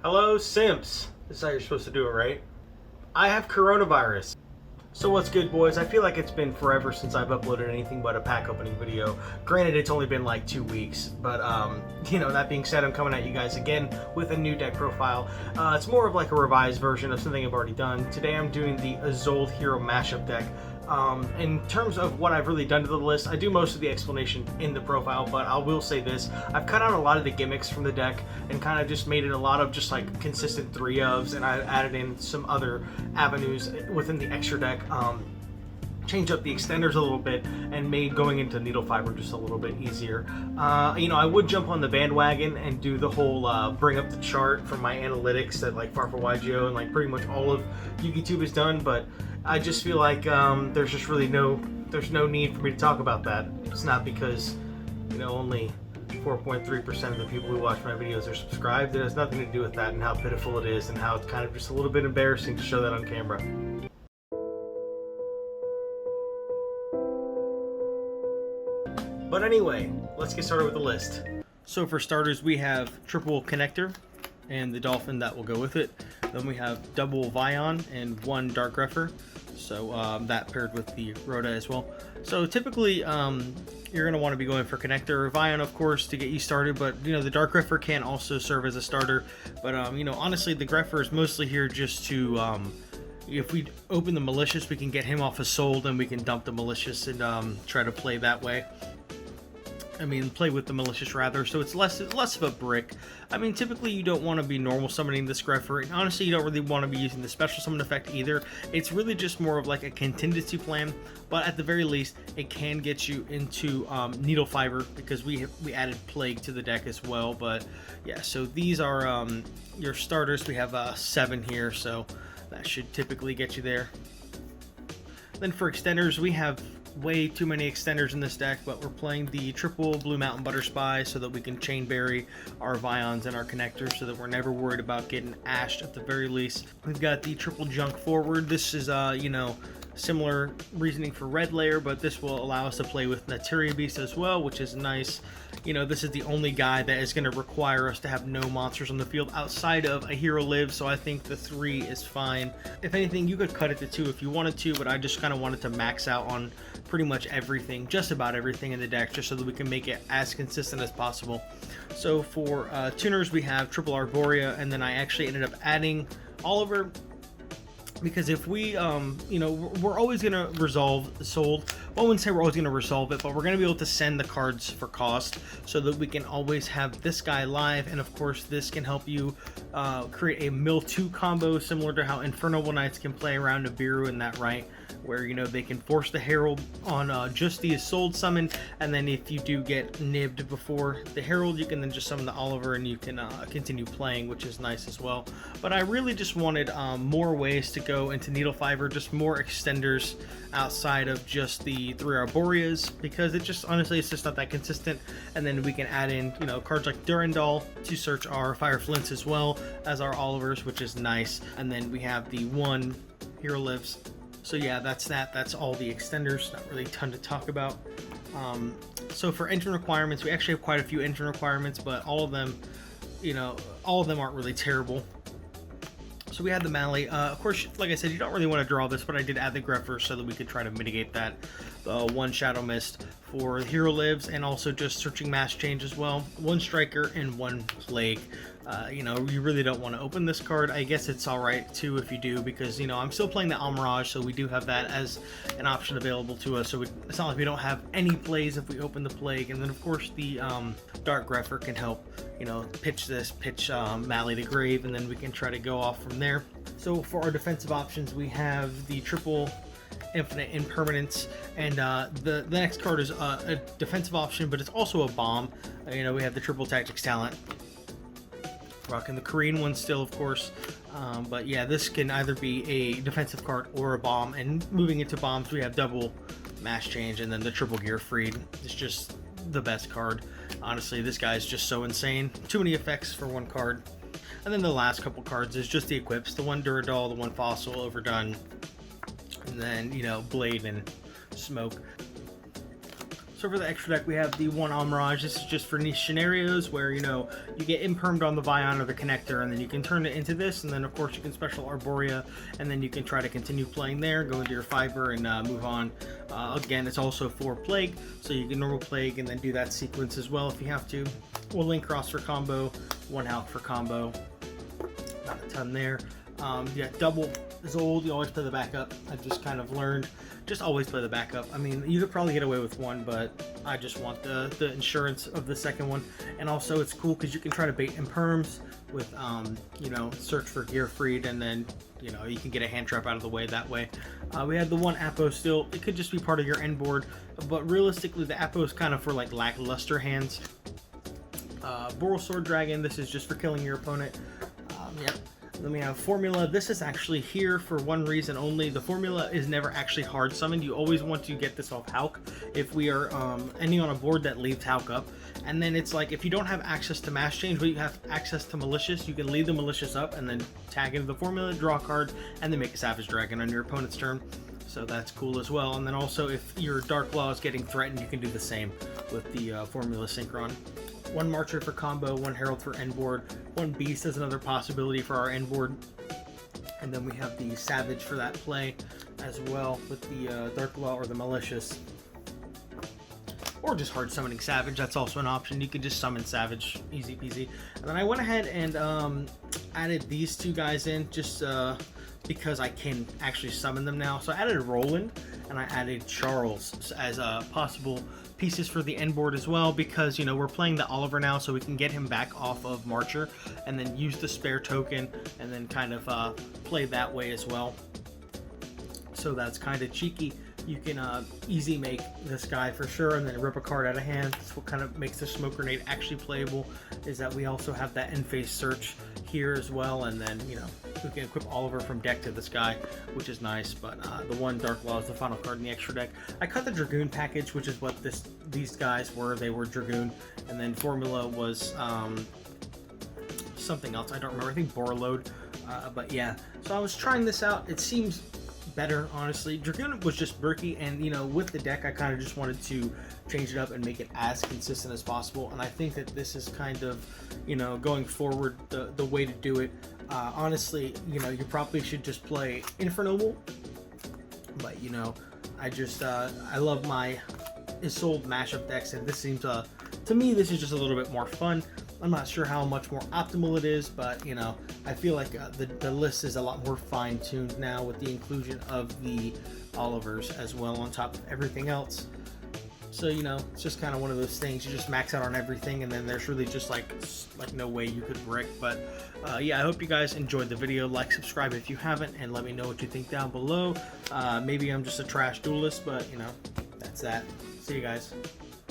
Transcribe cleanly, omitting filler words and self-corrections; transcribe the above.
Hello, simps. This is how you're supposed to do it, right? I have coronavirus. So what's good, boys? I feel like it's been forever since I've uploaded anything but a pack opening video. Granted, it's only been like 2 weeks, but that being said, I'm coming at you guys again with a new deck profile. It's more of like a revised version of something I've already done. Today I'm doing the Isolde Hero mashup deck. In terms of what I've really done to the list, I do most of the explanation in the profile, but I will say this: I've cut out a lot of the gimmicks from the deck and kind of just made it a lot of just like consistent 3-ofs, and I added in some other avenues within the extra deck. Changed up the extenders a little bit and made going into needle fiber just a little bit easier. I would jump on the bandwagon and do the whole bring up the chart from my analytics that like Farfa YGO and like pretty much all of YugiTube is done, but I just feel like there's just really no need for me to talk about that. It's not because only 4.3% of the people who watch my videos are subscribed. It has nothing to do with that and how pitiful it is and how it's kind of just a little bit embarrassing to show that on camera. But anyway, let's get started with the list. So for starters, we have triple connector and the dolphin that will go with it. Then we have double Vion and one Dark Grepher. So that paired with the Rhoda as well. So typically you're going to want to be going for connector, Vion of course to get you started, but the Dark Grepher can also serve as a starter. But honestly, the Grepher is mostly here just to if we open the malicious, we can get him off of Sold and we can dump the malicious and try to play that way. Play with the malicious rather, so it's less of a brick. Typically you don't want to be normal summoning this Grepher, and honestly you don't really want to be using the special summon effect either. It's really just more of like a contingency plan, but at the very least it can get you into needle fiber because we added plague to the deck as well. But yeah, so these are your starters. We have 7 here, so that should typically get you there. Then for extenders, we have way too many extenders in this deck, but we're playing the triple Blue Mountain Butter Spy so that we can chain bury our Vions and our connectors so that we're never worried about getting ashed at the very least. We've got the triple Junk Forward. This is similar reasoning for Red Layer, but this will allow us to play with Materia Beast as well, which is nice. This is the only guy that is going to require us to have no monsters on the field outside of a Hero Live, so I think the 3 is fine. If anything, you could cut it to 2 if you wanted to, but I just kind of wanted to max out on pretty much everything, just about everything in the deck, just so that we can make it as consistent as possible. So for tuners, we have triple Arborea, and then I actually ended up adding Oliver, because if we we're always going to resolve Sold. Well, I wouldn't say we're always going to resolve it, but we're going to be able to send the cards for cost so that we can always have this guy live. And of course this can help you create a mill 2 combo similar to how Infernoble Knights can play around Nibiru in that right, where they can force the Herald on just the Sold summon, and then if you do get nibbed before the Herald, you can then just summon the Oliver and you can continue playing, which is nice as well. But I really just wanted more ways to go into needle fiber, just more extenders outside of just the 3 Arboreas, because it just honestly it's just not that consistent. And then we can add in cards like Durandal to search our Fire Flints as well as our Olivers, which is nice. And then we have the 1 Hero Lives. So yeah, that's all the extenders. Not really a ton to talk about. So for engine requirements, we actually have quite a few engine requirements, but all of them aren't really terrible. So we had the Mally. Of course, like I said, you don't really want to draw this, but I did add the Grepher so that we could try to mitigate that. 1 Shadow Mist for Hero Lives, and also just searching Mass Change as well. 1 Striker and 1 Plague. You really don't want to open this card. I guess it's alright too if you do, because I'm still playing the Almirage, so we do have that as an option available to us. So it's not like we don't have any plays if we open the Plague. And then of course the Dark Grepher can help pitch Mally to Grave, and then we can try to go off from there. So for our defensive options, we have the triple Infinite Impermanence, and the next card is a defensive option, but it's also a bomb. We have the triple Tactics Talent, rocking the Korean one still, of course. But yeah, this can either be a defensive card or a bomb, and moving into bombs, we have double Mass Change, and then the triple Gear Freed is just the best card. Honestly, this guy is just so insane. Too many effects for 1 card. And then the last couple cards is just the equips: the 1 Duradol, the 1 Fossil, Overdone, and then Blade and Smoke. So for the extra deck, we have the one Omrage. This is just for niche scenarios where, you know, you get impermed on the Vion or the connector, and then you can turn it into this, and then of course you can special Arborea, and then you can try to continue playing there, go into your fiber, and move on. Again, it's also for Plague, so you can normal Plague and then do that sequence as well if you have to. We'll link cross for combo, one health for combo. Not a ton there. Yeah, double is old. You always play the backup. I've just kind of learned, just always play the backup. I mean, you could probably get away with one, but I just want the insurance of the second one. And also, it's cool because you can try to bait imperms with, you know, search for Gear Freed, and then, you know, you can get a hand trap out of the way that way. We had the one Apo still. It could just be part of your end board, but realistically, the Apo is kind of for like lackluster hands. Boral Sword Dragon. This is just for killing your opponent. Yep. Then we have Formula. This is actually here for one reason only. The Formula is never actually hard summoned. You always want to get this off Hauk if we are ending on a board that leaves Hauk up. And then it's like, if you don't have access to Mass Change, but you have access to Malicious, you can leave the Malicious up and then tag into the Formula, draw a card, and then make a Savage Dragon on your opponent's turn. So that's cool as well. And then also, if your Dark Law is getting threatened, you can do the same with the Formula Synchron. One Marcher for combo, one Herald for end board, one Beast as another possibility for our end board. And then we have the Savage for that play as well with the Dark Law or the Malicious. Or just hard summoning Savage, that's also an option. You can just summon Savage, easy peasy. And then I went ahead and added these two guys in just because I can actually summon them now. So I added Roland and I added Charles as possible pieces for the end board as well, because, you know, we're playing the Oliver now, so we can get him back off of Marcher and then use the spare token and then kind of play that way as well. So that's kind of cheeky. You can easy make this guy for sure, and then rip a card out of hand. That's what kind of makes the Smoke Grenade actually playable, is that we also have that end phase search here as well, and then, you know, we can equip Oliver from deck to this guy, which is nice. But the one Dark Law is the final card in the extra deck. I cut the Dragoon package, which is what these guys were. They were Dragoon, and then Formula was something else. I don't remember. I think Borreload. But yeah, so I was trying this out. It seems better, honestly. Dragoon was just bricky, and, you know, with the deck I kind of just wanted to change it up and make it as consistent as possible, and I think that this is kind of, you know, going forward the way to do it. Honestly, you know, you probably should just play Infernoble, but, you know, I just I love my Isolde mashup decks, and this seems to me this is just a little bit more fun. I'm not sure how much more optimal it is, but, you know, I feel like the list is a lot more fine-tuned now with the inclusion of the Olivers as well on top of everything else. So, you know, it's just kind of one of those things. You just max out on everything, and then there's really just like no way you could brick. But yeah, I hope you guys enjoyed the video. Like, subscribe if you haven't, and let me know what you think down below. Maybe I'm just a trash duelist, but, you know, that's that. See you guys.